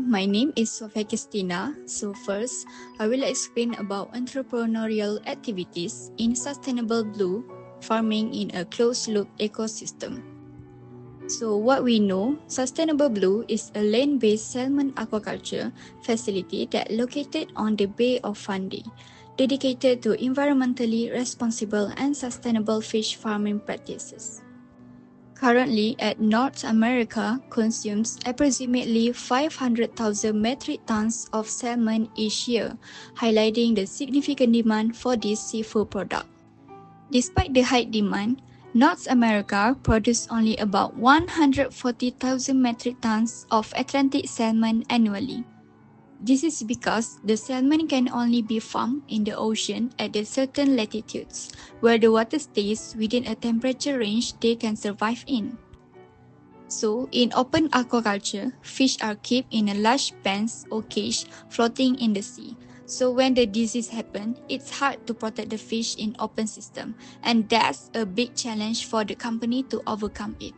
my name is Sofia Kristina. So first, I will explain about entrepreneurial activities in sustainable blue farming in a closed-loop ecosystem. So what we know, Sustainable Blue is a land-based salmon aquaculture facility that located on the Bay of Fundy, dedicated to environmentally responsible and sustainable fish farming practices. Currently, at North America consumes approximately 500,000 metric tons of salmon each year, highlighting the significant demand for this seafood product. Despite the high demand, North America produces only about 140,000 metric tons of Atlantic salmon annually. This is because the salmon can only be farmed in the ocean at a certain latitudes, where the water stays within a temperature range they can survive in. So, in open aquaculture, fish are kept in a large pens or cage floating in the sea. So when the disease happens, it's hard to protect the fish in open system, and that's a big challenge for the company to overcome it.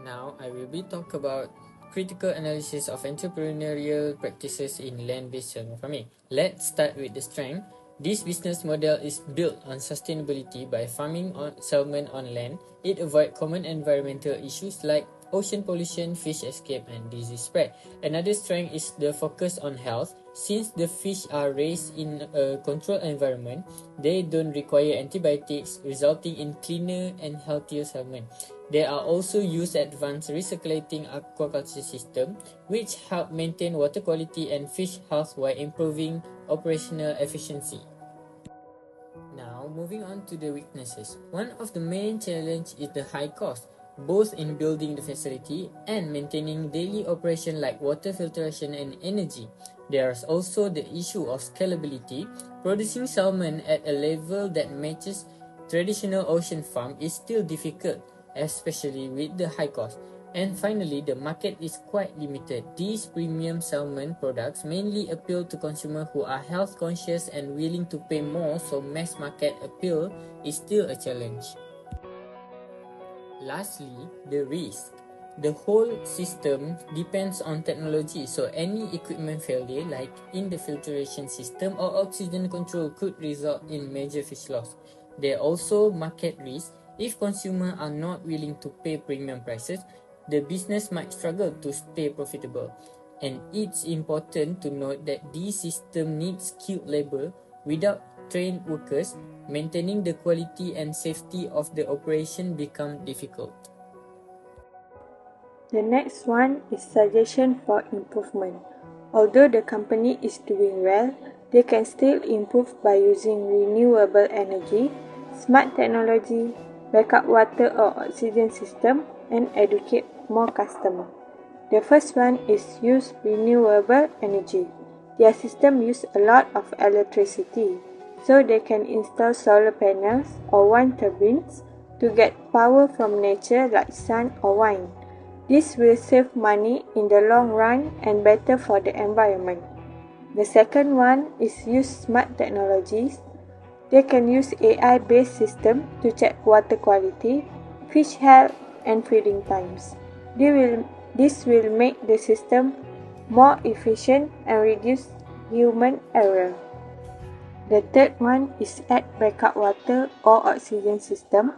Now I will be talk about critical analysis of entrepreneurial practices in land-based salmon farming. Let's start with the strength. This business model is built on sustainability by farming salmon on land. It avoids common environmental issues like ocean pollution, fish escape, and disease spread. Another strength is the focus on health. Since the fish are raised in a controlled environment, they don't require antibiotics, resulting in cleaner and healthier salmon. They are also used advanced recirculating aquaculture system, which help maintain water quality and fish health while improving operational efficiency. Now, moving on to the weaknesses. One of the main challenges is the high cost, both in building the facility and maintaining daily operation like water filtration and energy. There's also the issue of scalability. Producing salmon at a level that matches traditional ocean farm is still difficult, especially with the high cost. And finally, the market is quite limited. These premium salmon products mainly appeal to consumers who are health conscious and willing to pay more, so mass market appeal is still a challenge. Lastly, the risk. The whole system depends on technology, so any equipment failure like in the filtration system or oxygen control could result in major fish loss. There are also market risks. If consumers are not willing to pay premium prices, the business might struggle to stay profitable. And it's important to note that this system needs skilled labor. Without trained workers, maintaining the quality and safety of the operation become difficult. The next one is suggestion for improvement. Although the company is doing well, they can still improve by using renewable energy, smart technology, backup water or oxygen system, and educate more customers. The first one is use renewable energy. Their system use a lot of electricity, so they can install solar panels or wind turbines to get power from nature like sun or wind. This will save money in the long run and better for the environment. The second one is use smart technologies. They can use AI-based system to check water quality, fish health, and feeding times. This will make the system more efficient and reduce human error. The third one is add backup water or oxygen system.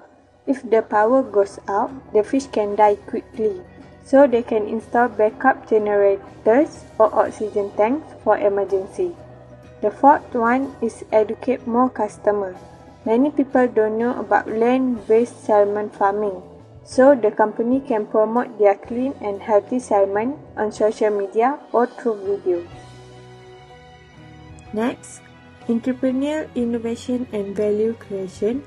If the power goes out, the fish can die quickly, so they can install backup generators or oxygen tanks for emergency. The fourth one is educate more customers. Many people don't know about land-based salmon farming, so the company can promote their clean and healthy salmon on social media or through video. Next, entrepreneurial innovation and value creation.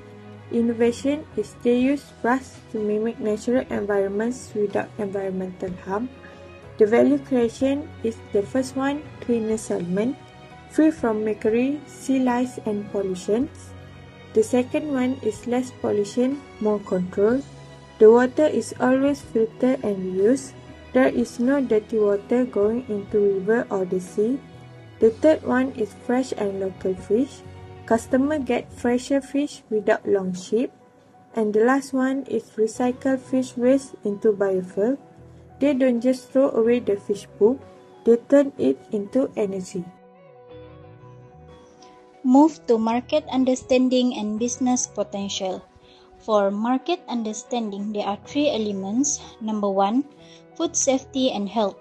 Innovation is they use rust to mimic natural environments without environmental harm. The value creation is the first one, cleaner salmon, free from mercury, sea lice and pollutions. The second one is less pollution, more control. The water is always filtered and reused. There is no dirty water going into river or the sea. The third one is fresh and local fish. Customer get fresher fish without long ship. And the last one is recycle fish waste into biofuel. They don't just throw away the fish poop. they turn it into energy. Move to market understanding and business potential. For market understanding, there are three elements. Number one, food safety and health.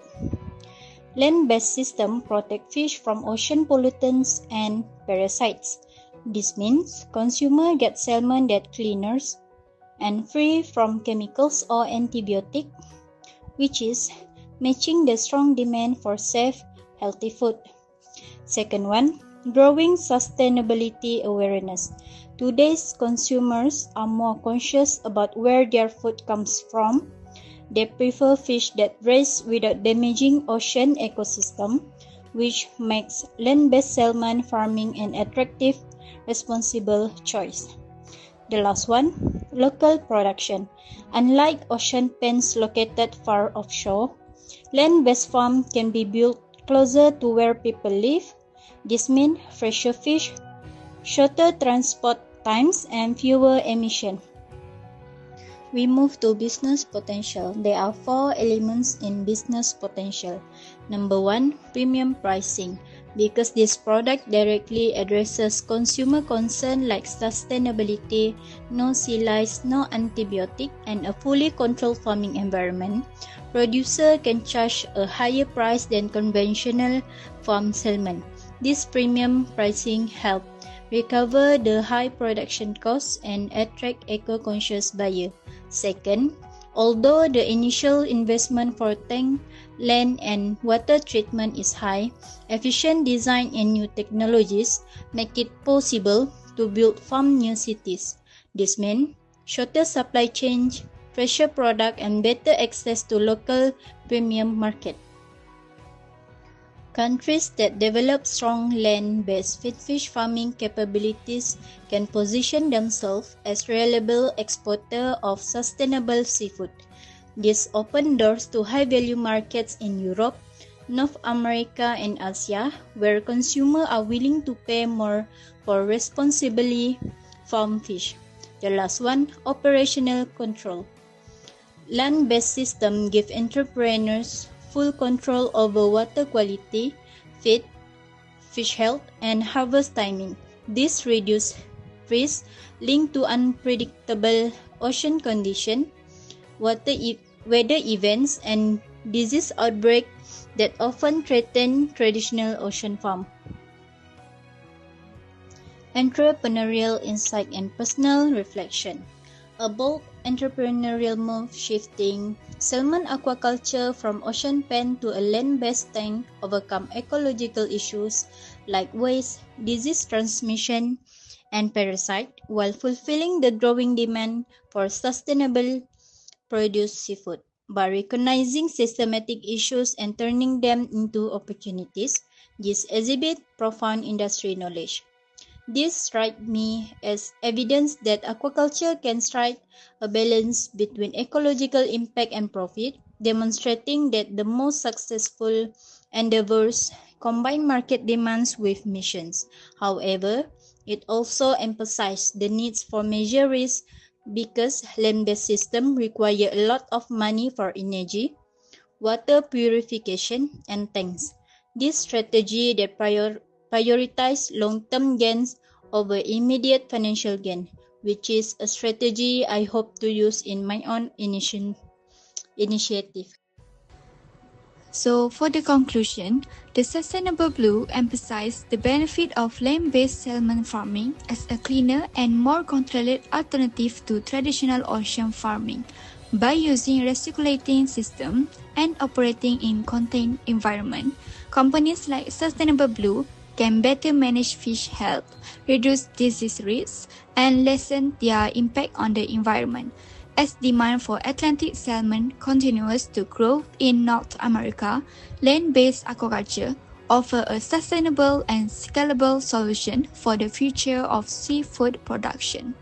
Land-based systems protect fish from ocean pollutants and parasites. This means consumers get salmon that cleaner and free from chemicals or antibiotics, which is matching the strong demand for safe, healthy food. Second one, growing sustainability awareness. Today's consumers are more conscious about where their food comes from. They prefer fish that raised without damaging ocean ecosystem, which makes land-based salmon farming an attractive, responsible choice. The last one, local production. Unlike ocean pens located far offshore, land-based farms can be built closer to where people live. This means fresher fish, shorter transport times, and fewer emissions. We move to business potential. There are four elements in business potential. Number one, premium pricing. Because this product directly addresses consumer concern like sustainability, no sea lice, no antibiotic, and a fully controlled farming environment, producer can charge a higher price than conventional farm salmon. This premium pricing helps recover the high production costs and attract eco-conscious buyers. Second, although the initial investment for tank, land, and water treatment is high, efficient design and new technologies make it possible to build farms near cities. This means shorter supply chain, fresher product, and better access to local premium market. Countries that develop strong land-based fish farming capabilities can position themselves as reliable exporters of sustainable seafood. This opens doors to high-value markets in Europe, North America, and Asia, where consumers are willing to pay more for responsibly farmed fish. The last one, operational control. Land-based systems give entrepreneurs full control over water quality, feed, fish health, and harvest timing. This reduces risk linked to unpredictable ocean conditions, weather events, and disease outbreaks that often threaten traditional ocean farms. Entrepreneurial insight and personal reflection. A bold entrepreneurial move shifting salmon aquaculture from ocean pen to a land-based tank overcome ecological issues like waste, disease transmission, and parasite while fulfilling the growing demand for sustainable produced seafood. By recognizing systematic issues and turning them into opportunities, this exhibits profound industry knowledge. This strikes me as evidence that aquaculture can strike a balance between ecological impact and profit, demonstrating that the most successful endeavors combine market demands with missions. However, it also emphasizes the needs for measure risk because land-based systems require a lot of money for energy, water purification, and tanks. This strategy that prioritize long-term gains over immediate financial gain, which is a strategy I hope to use in my own initiative. So, for the conclusion, the Sustainable Blue emphasizes the benefit of land-based salmon farming as a cleaner and more controlled alternative to traditional ocean farming. By using recirculating systems and operating in contained environment, companies like Sustainable Blue can better manage fish health, reduce disease risks, and lessen their impact on the environment. As demand for Atlantic salmon continues to grow in North America, land-based aquaculture offers a sustainable and scalable solution for the future of seafood production.